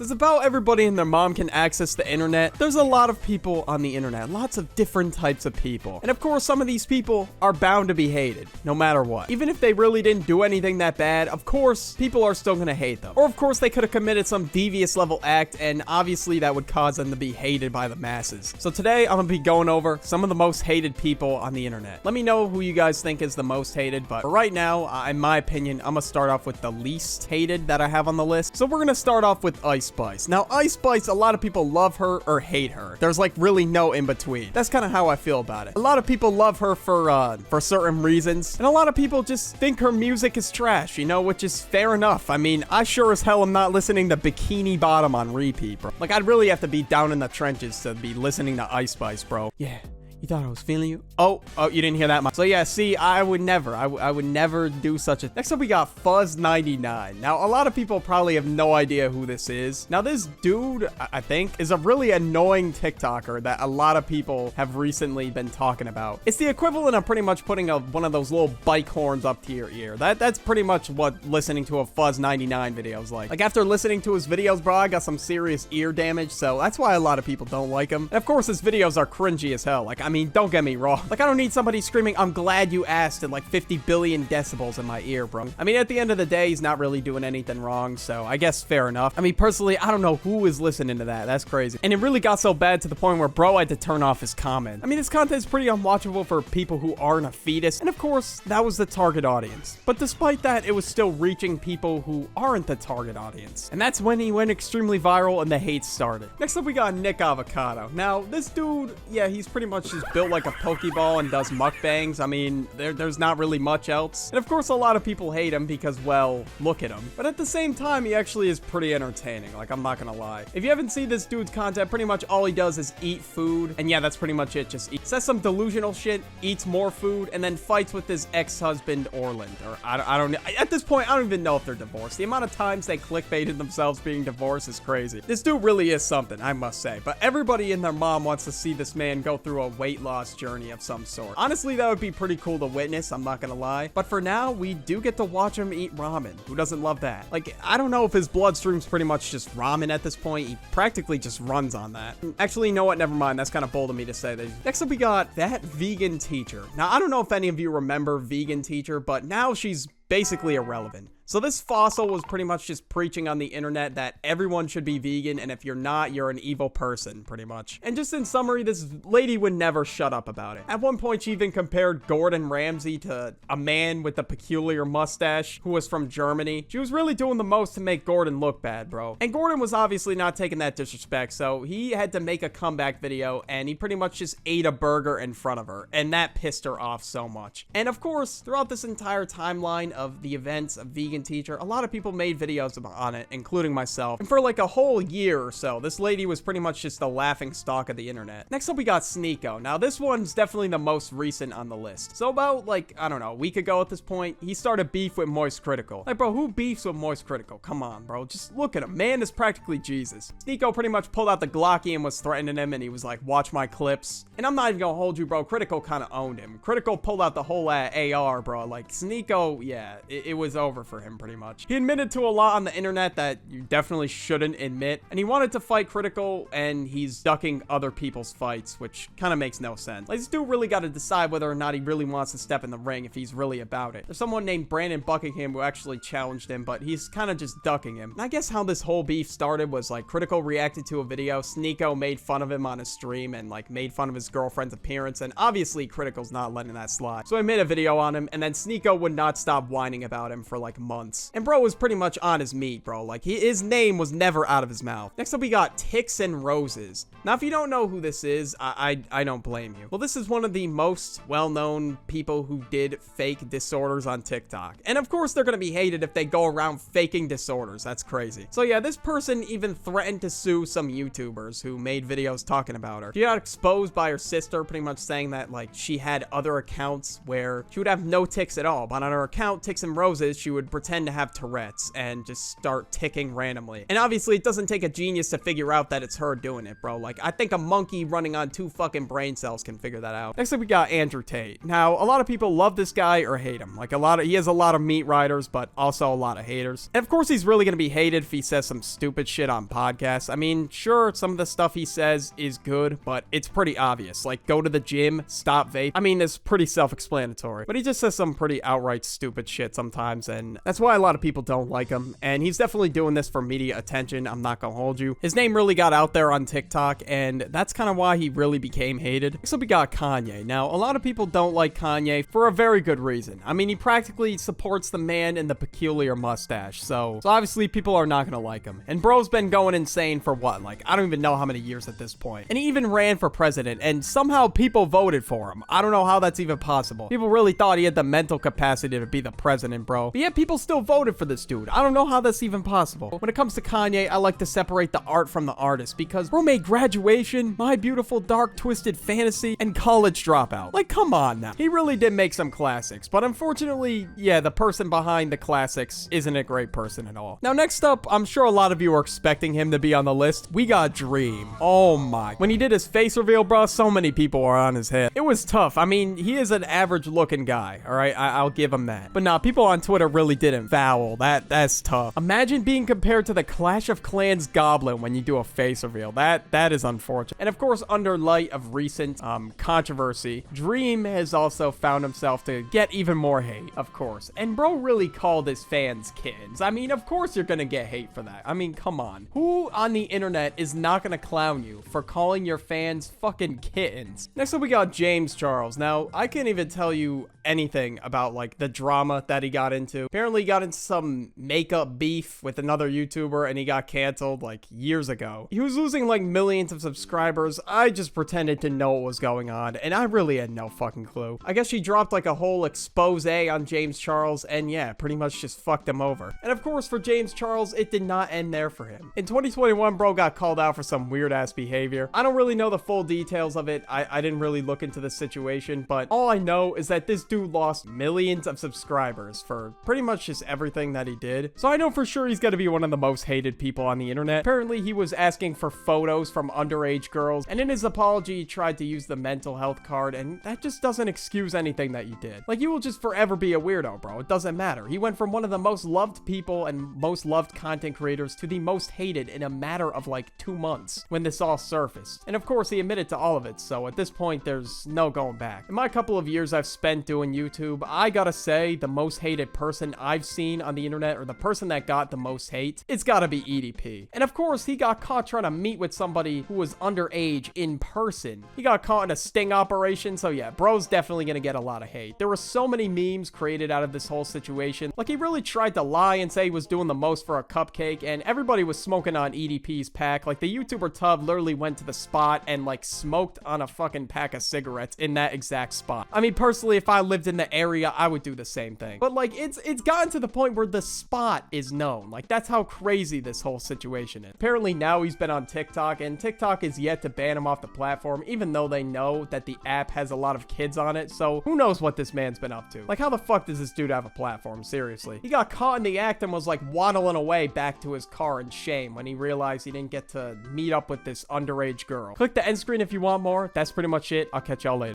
It's about everybody and their mom can access the internet. There's a lot of people on the internet, lots of different types of people. And of course, some of these people are bound to be hated, no matter what. Even if they really didn't do anything that bad, of course, people are still gonna hate them. Or of course, they could have committed some devious level act, and obviously that would cause them to be hated by the masses. So today, I'm gonna be going over some of the most hated people on the internet. Let me know who you guys think is the most hated, but for right now, in my opinion, I'm gonna start off with the least hated that I have on the list. So we're gonna start off with Ice Spice. Now, Ice Spice, a lot of people love her or hate her. There's like really no in between. That's kind of how I feel about it. A lot of people love her for certain reasons, and a lot of people just think her music is trash, you know, which is fair enough. I mean, I sure as hell am not listening to Bikini Bottom on repeat, bro. Like, I'd really have to be down in the trenches to be listening to Ice Spice, bro. Yeah. You thought I was feeling you? Oh, you didn't hear that much. So yeah, see, I would never do such a... Next up, we got Fuzz 99. Now, a lot of people probably have no idea who this is. Now, this dude, I think, is a really annoying TikToker that a lot of people have recently been talking about. It's the equivalent of pretty much putting one of those little bike horns up to your ear. That's pretty much what listening to a Fuzz 99 video is like. Like, after listening to his videos, bro, I got some serious ear damage, so that's why a lot of people don't like him. And of course, his videos are cringy as hell. Like, I mean, don't get me wrong. Like, I don't need somebody screaming, "I'm glad you asked," at like 50 billion decibels in my ear, bro. I mean, at the end of the day, he's not really doing anything wrong, so I guess fair enough. I mean, personally, I don't know who is listening to that. That's crazy. And it really got so bad to the point where bro had to turn off his comment. I mean, his content is pretty unwatchable for people who aren't a fetus, and of course, that was the target audience. But despite that, it was still reaching people who aren't the target audience. And that's when he went extremely viral and the hate started. Next up, we got Nick Avocado. Now, this dude, yeah, he's pretty much just built like a Pokeball and does mukbangs. I mean, there's not really much else. And of course, a lot of people hate him because, well, look at him. But at the same time, he actually is pretty entertaining. Like, I'm not gonna lie. If you haven't seen this dude's content, pretty much all he does is eat food. And yeah, that's pretty much it. Just eat. Says some delusional shit, eats more food, and then fights with his ex-husband, Orland. Or I don't know. At this point, I don't even know if they're divorced. The amount of times they clickbaited themselves being divorced is crazy. This dude really is something, I must say. But everybody and their mom wants to see this man go through a weight loss journey of some sort. Honestly, that would be pretty cool to witness, I'm not gonna lie. But for now, we do get to watch him eat ramen. Who doesn't love that? Like, I don't know if his bloodstream's pretty much just ramen at this point. He practically just runs on that. Actually, you know what? Never mind. That's kind of bold of me to say that. Next up, we got that vegan teacher. Now, I don't know if any of you remember vegan teacher, but now she's basically irrelevant. So this fossil was pretty much just preaching on the internet that everyone should be vegan, and if you're not, you're an evil person, pretty much. And just in summary, this lady would never shut up about it. At one point, she even compared Gordon Ramsay to a man with a peculiar mustache who was from Germany. She was really doing the most to make Gordon look bad, bro. And Gordon was obviously not taking that disrespect, so he had to make a comeback video, and he pretty much just ate a burger in front of her, and that pissed her off so much. And of course, throughout this entire timeline of the events of vegan teacher, a lot of people made videos on it, including myself. And for like a whole year or so, this lady was pretty much just the laughing stock of the internet. Next up, we got Sneako. Now, this one's definitely the most recent on the list. So about like, I don't know, a week ago at this point, he started beef with Moist Critical. Like, bro, who beefs with Moist Critical? Come on, bro. Just look at him. Man is practically Jesus. Sneako pretty much pulled out the Glocky and was threatening him, and he was like, watch my clips. And I'm not even gonna hold you, bro. Critical kind of owned him. Critical pulled out the whole AR, bro. Like, Sneako, yeah, it was over for him pretty much. He admitted to a lot on the internet that you definitely shouldn't admit, and he wanted to fight Critical, and he's ducking other people's fights, which kind of makes no sense. Like, this dude really got to decide whether or not he really wants to step in the ring if he's really about it. There's someone named Brandon Buckingham who actually challenged him, but he's kind of just ducking him. And I guess how this whole beef started was like Critical reacted to a video, Sneako made fun of him on his stream and like made fun of his girlfriend's appearance, and obviously Critical's not letting that slide. So I made a video on him, and then Sneako would not stop whining about him for like months. And bro was pretty much on his meat, bro. Like, his name was never out of his mouth. Next up, we got Ticks and Roses. Now, if you don't know who this is, I don't blame you. Well, this is one of the most well-known people who did fake disorders on TikTok. And of course, they're gonna be hated if they go around faking disorders. That's crazy. So yeah, this person even threatened to sue some YouTubers who made videos talking about her. She got exposed by her sister, pretty much saying that, like, she had other accounts where she would have no ticks at all, but on her account, Ticks and Roses, she would pretend pretend to have Tourette's and just start ticking randomly. And obviously, it doesn't take a genius to figure out that it's her doing it, bro. Like, I think a monkey running on 2 fucking brain cells can figure that out. Next up, we got Andrew Tate. Now, a lot of people love this guy or hate him. Like, he has a lot of meat riders, but also a lot of haters. And of course, he's really gonna be hated if he says some stupid shit on podcasts. I mean, sure, some of the stuff he says is good, but it's pretty obvious. Like, go to the gym, stop vape. I mean, it's pretty self-explanatory. But he just says some pretty outright stupid shit sometimes, and that's why a lot of people don't like him. And he's definitely doing this for media attention. I'm not gonna hold you. His name really got out there on TikTok, and that's kind of why he really became hated. So we got Kanye. Now, a lot of people don't like Kanye for a very good reason. I mean, he practically supports the man in the peculiar mustache, so obviously people are not gonna like him. And bro's been going insane for what? Like, I don't even know how many years at this point. And he even ran for president, and somehow people voted for him. I don't know how that's even possible. People really thought he had the mental capacity to be the president, bro. But yet people still voted for this dude. I don't know how that's even possible. When it comes to Kanye, I like to separate the art from the artist, because bro made Graduation, My Beautiful Dark Twisted Fantasy, and College Dropout. Like, come on now. He really did make some classics, but unfortunately, yeah, the person behind the classics isn't a great person at all. Now, next up, I'm sure a lot of you are expecting him to be on the list. We got Dream. Oh my. When he did his face reveal, bro, so many people were on his head. It was tough. I mean, he is an average looking guy, all right? I'll give him that. But nah, people on Twitter really didn't foul. That's tough. Imagine being compared to the Clash of Clans Goblin when you do a face reveal. That is unfortunate. And of course, under light of recent controversy, Dream has also found himself to get even more hate, of course. And bro really called his fans kittens. I mean, of course you're gonna get hate for that. I mean, come on. Who on the internet is not gonna clown you for calling your fans fucking kittens? Next up, we got James Charles. Now, I can't even tell you anything about like the drama that he got into. Apparently he got into some makeup beef with another YouTuber and he got canceled like years ago. He was losing like millions of subscribers. I just pretended to know what was going on, and I really had no fucking clue. I guess she dropped like a whole expose on James Charles, and yeah, pretty much just fucked him over. And of course, for James Charles, it did not end there for him. In 2021, bro got called out for some weird ass behavior. I don't really know the full details of it. I didn't really look into the situation, but all I know is that this dude lost millions of subscribers for pretty much just everything that he did. So I know for sure he's gonna be one of the most hated people on the internet. Apparently, he was asking for photos from underage girls, and in his apology, he tried to use the mental health card, and that just doesn't excuse anything that you did. Like, you will just forever be a weirdo, bro. It doesn't matter. He went from one of the most loved people and most loved content creators to the most hated in a matter of like 2 months when this all surfaced. And of course, he admitted to all of it, so at this point, there's no going back. In my couple of years I've spent doing YouTube, I gotta say, the most hated person I've seen on the internet, or the person that got the most hate, it's gotta be EDP. And of course, he got caught trying to meet with somebody who was underage in person. He got caught in a sting operation, so yeah, bro's definitely gonna get a lot of hate. There were so many memes created out of this whole situation. Like, he really tried to lie and say he was doing the most for a cupcake, and everybody was smoking on EDP's pack. Like, the YouTuber Tub literally went to the spot and like smoked on a fucking pack of cigarettes in that exact spot. I mean, personally, if I lived in the area, I would do the same thing. But like, it's gotten to the point where the spot is known. Like, that's how crazy this whole situation is. Apparently now he's been on TikTok, and TikTok is yet to ban him off the platform, even though they know that the app has a lot of kids on it. So who knows what this man's been up to? Like, how the fuck does this dude have a platform? Seriously. He got caught in the act and was like waddling away back to his car in shame when he realized he didn't get to meet up with this underage girl. Click the end screen if you want more. That's pretty much it. I'll catch y'all later.